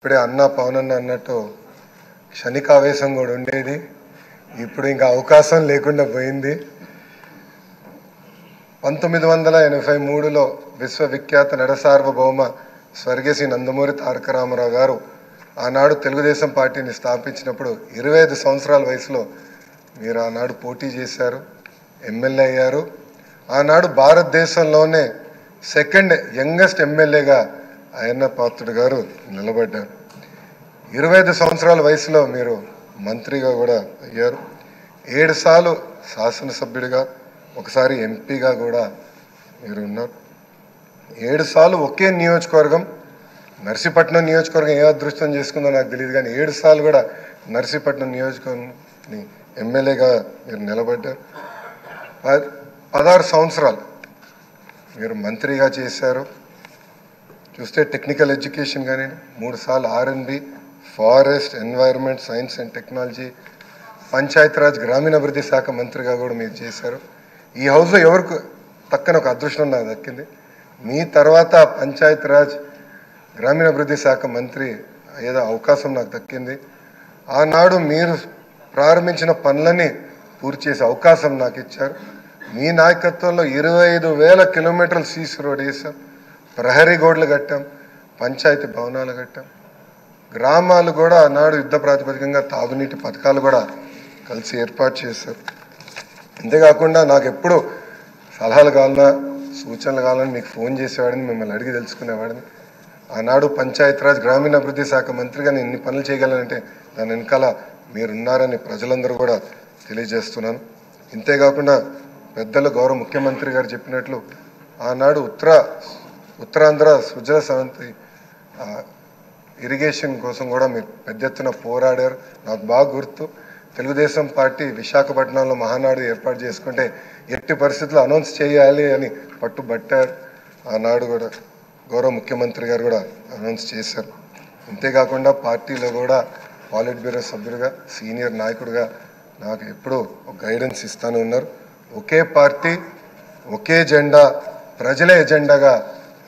ఇప్పుడే అన్న పవన్ అన్న అన్నట్టు క్షణికావేశం కూడా ఉండేది, ఇప్పుడు ఇంకా అవకాశం లేకుండా పోయింది. 1983లో విశ్వవిఖ్యాత నడసార్వభౌమ స్వర్గీయ నందమూరి తారక రామారావు గారు ఆనాడు తెలుగుదేశం పార్టీని స్థాపించినప్పుడు 25 సంవత్సరాల వయసులో మీరు ఆనాడు పోటీ చేశారు, ఎమ్మెల్యే అయ్యారు. ఆనాడు భారతదేశంలోనే సెకండ్ యంగెస్ట్ ఎమ్మెల్యేగా అయ్యన్న పాత్రుడు గారు నిలబడ్డారు. 25 సంవత్సరాల వయసులో మీరు మంత్రిగా కూడా అయ్యారు. 7 సార్లు శాసనసభ్యుడిగా, ఒకసారి ఎంపీగా కూడా మీరు ఉన్నారు. 7 సార్లు ఒకే నియోజకవర్గం, నర్సీపట్నం నియోజకవర్గం ఏ అదృష్టం చేసుకుందో నాకు తెలియదు, కానీ 7 సార్లు కూడా నర్సీపట్నం నియోజకవర్గం ఎమ్మెల్యేగా మీరు నిలబడ్డారు. 16 సంవత్సరాలు మీరు మంత్రిగా చేశారు. చూస్తే టెక్నికల్ ఎడ్యుకేషన్ కానీ 3 సార్లు ఆర్ఎండ్బి, forest, environment, science and technology, Panchayati Raj గ్రామీణాభివృద్ధి శాఖ మంత్రిగా కూడా మీరు చేశారు. ఈ హౌస్లో ఎవరికి తక్కని ఒక అదృష్టం నాకు దక్కింది. మీ తర్వాత పంచాయతీరాజ్ గ్రామీణాభివృద్ధి శాఖ మంత్రి ఏదో అవకాశం నాకు దక్కింది. ఆనాడు మీరు ప్రారంభించిన పనులని పూర్తి చేసే అవకాశం నాకు ఇచ్చారు. మీ నాయకత్వంలో 25,000 కిలోమీటర్లు సీసీ రోడ్ వేసాం, ప్రహరీ గోడలు కట్టాం, పంచాయతీ భవనాలు కట్టాం. గ్రామాలు కూడా ఆనాడు యుద్ధ ప్రాతిపదికంగా తాగునీటి పథకాలు కూడా కలిసి ఏర్పాటు చేశారు. అంతేకాకుండా నాకు ఎప్పుడు సలహాలు కావాలన్నా, సూచనలు కావాలని మీకు ఫోన్ చేసేవాడిని, మిమ్మల్ని అడిగి తెలుసుకునేవాడిని. ఆనాడు పంచాయతీరాజ్ గ్రామీణాభివృద్ధి శాఖ మంత్రిగా నేను ఇన్ని పనులు చేయగలనంటే దాని వెనకాల మీరున్నారని ప్రజలందరూ కూడా తెలియజేస్తున్నాను. ఇంతేకాకుండా పెద్దలు గౌరవ ముఖ్యమంత్రి గారు చెప్పినట్లు ఆనాడు ఉత్తరాంధ్ర సుజల సవంతి ఇరిగేషన్ కోసం కూడా మీరు పెద్ద ఎత్తున పోరాడారు. నాకు బాగా గుర్తు, తెలుగుదేశం పార్టీ విశాఖపట్నంలో మహానాడు ఏర్పాటు చేసుకుంటే ఎట్టి పరిస్థితుల్లో అనౌన్స్ చేయాలి అని పట్టుబట్టారు. ఆనాడు కూడా గౌరవ ముఖ్యమంత్రి గారు కూడా అనౌన్స్ చేశారు. అంతేకాకుండా పార్టీలో కూడా పాలిట్ బ్యూరో సభ్యుడిగా, సీనియర్ నాయకుడిగా నాకు ఎప్పుడూ ఒక గైడెన్స్ ఇస్తూనే ఉన్నారు. ఒకే పార్టీ, ఒకే జెండా, ప్రజల ఎజెండాగా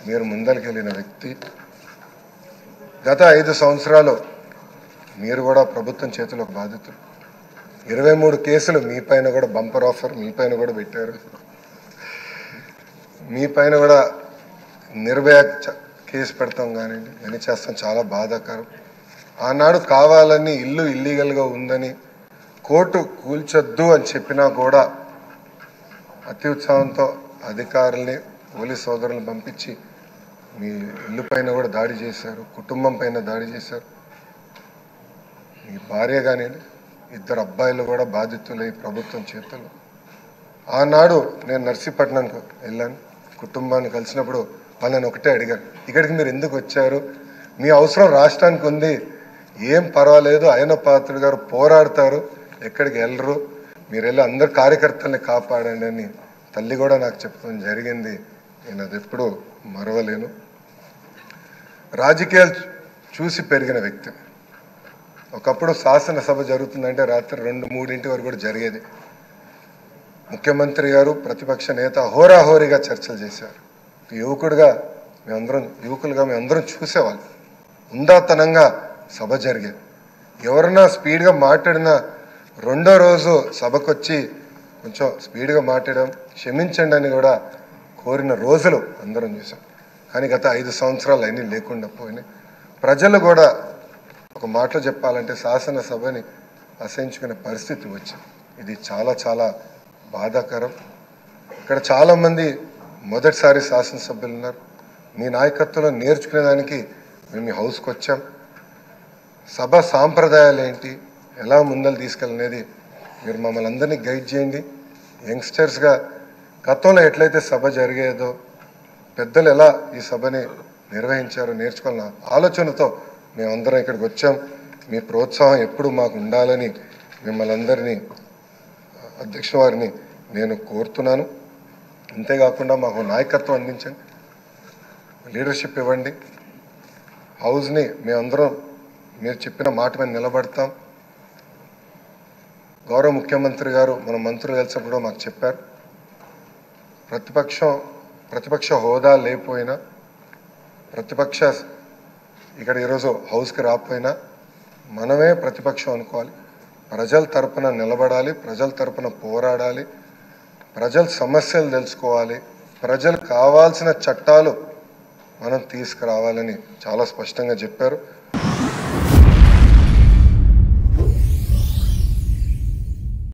మీరు ముందరికెళ్ళిన వ్యక్తి. గత 5 సంవత్సరాలు మీరు కూడా ప్రభుత్వం చేతిలో బాధితులు. 23 కేసులు మీ పైన కూడా బంపర్ ఆఫర్ మీ పైన కూడా పెట్టారు. మీ పైన కూడా నిర్భయ కేసు పెడతాం కానివ్వండి, ఇవన్నీ చేస్తాం, చాలా బాధాకరం. ఆనాడు కావాలని ఇల్లు ఇల్లీగల్గా ఉందని కోర్టు కూల్చొద్దు అని చెప్పినా కూడా అతి ఉత్సాహంతో అధికారుల్ని, పోలీస్ సోదరులను పంపించి మీ ఇల్లు పైన కూడా దాడి చేశారు, కుటుంబం పైన దాడి చేశారు. మీ భార్య కానివ్వండి, 2 అబ్బాయిలు కూడా బాధితులై ప్రభుత్వం చేతులు. ఆనాడు నేను నర్సీపట్నంకు వెళ్ళాను, కుటుంబాన్ని కలిసినప్పుడు వాళ్ళని ఒకటే అడిగాను, ఇక్కడికి మీరు ఎందుకు వచ్చారు? మీ అవసరం రాష్ట్రానికి ఉంది, ఏం పర్వాలేదు, అయ్యన్న పాత్రుడు గారు పోరాడతారు, ఎక్కడికి వెళ్ళరు, మీరు వెళ్ళి అందరు కార్యకర్తల్ని కాపాడండి అని తల్లి కూడా నాకు చెప్పడం జరిగింది. నేను అది ఎప్పుడూ మరవలేను. రాజకీయాలు చూసి పెరిగిన వ్యక్తి. ఒకప్పుడు శాసనసభ జరుగుతుందంటే రాత్రి 2-3 వరకు కూడా జరిగేది. ముఖ్యమంత్రి గారు, ప్రతిపక్ష నేత హోరాహోరీగా చర్చలు చేశారు. యువకులుగా మేమందరం చూసేవాళ్ళు. ఉందాతనంగా సభ జరిగేది. ఎవరన్నా స్పీడ్గా మాట్లాడినా రెండో రోజు సభకు వచ్చి కొంచెం స్పీడ్గా మాట్లాడడం, క్షమించండి అని కూడా కోరిన రోజులు అందరం చూసాం. కానీ గత 5 సంవత్సరాలు అన్నీ లేకుండా పోయినాయి. ప్రజలు కూడా ఒక మాటలో చెప్పాలంటే శాసనసభని అసహించుకునే పరిస్థితి వచ్చింది. ఇది చాలా చాలా బాధాకరం. ఇక్కడ చాలామంది మొదటిసారి శాసనసభ్యులు ఉన్నారు. మీ నాయకత్వంలో నేర్చుకునేదానికి మేము ఈ హౌస్కి వచ్చాం. సభ సాంప్రదాయాలు ఏంటి, ఎలా ముందలు తీసుకెళ్ళనేది మీరు మమ్మల్ని అందరినీ గైడ్ చేయండి. యంగ్స్టర్స్గా గతంలో ఎట్లయితే సభ జరిగేదో, పెద్దలు ఎలా ఈ సభని నిర్వహించారో నేర్చుకోవాలన్న ఆలోచనతో మేమందరం ఇక్కడికి వచ్చాం. మీ ప్రోత్సాహం ఎప్పుడు మాకు ఉండాలని మిమ్మల్ని అందరినీ, అధ్యక్ష వారిని నేను కోరుతున్నాను. అంతేకాకుండా మాకు నాయకత్వం అందించండి, లీడర్షిప్ ఇవ్వండి. హౌస్ని మేమందరం మీరు చెప్పిన మాట మీద నిలబడతాం. గౌరవ ముఖ్యమంత్రి గారు మన మంత్రులు కలిసినప్పుడు మాకు చెప్పారు, ప్రతిపక్ష హోదా లేకపోయినా, ప్రతిపక్ష ఇక్కడ ఈరోజు హౌస్కి రాకపోయినా మనమే ప్రతిపక్షం అనుకోవాలి. ప్రజల తరపున నిలబడాలి, ప్రజల తరపున పోరాడాలి, ప్రజల సమస్యలు తెలుసుకోవాలి, ప్రజలకు కావాల్సిన చట్టాలు మనం తీసుకురావాలని చాలా స్పష్టంగా చెప్పారు.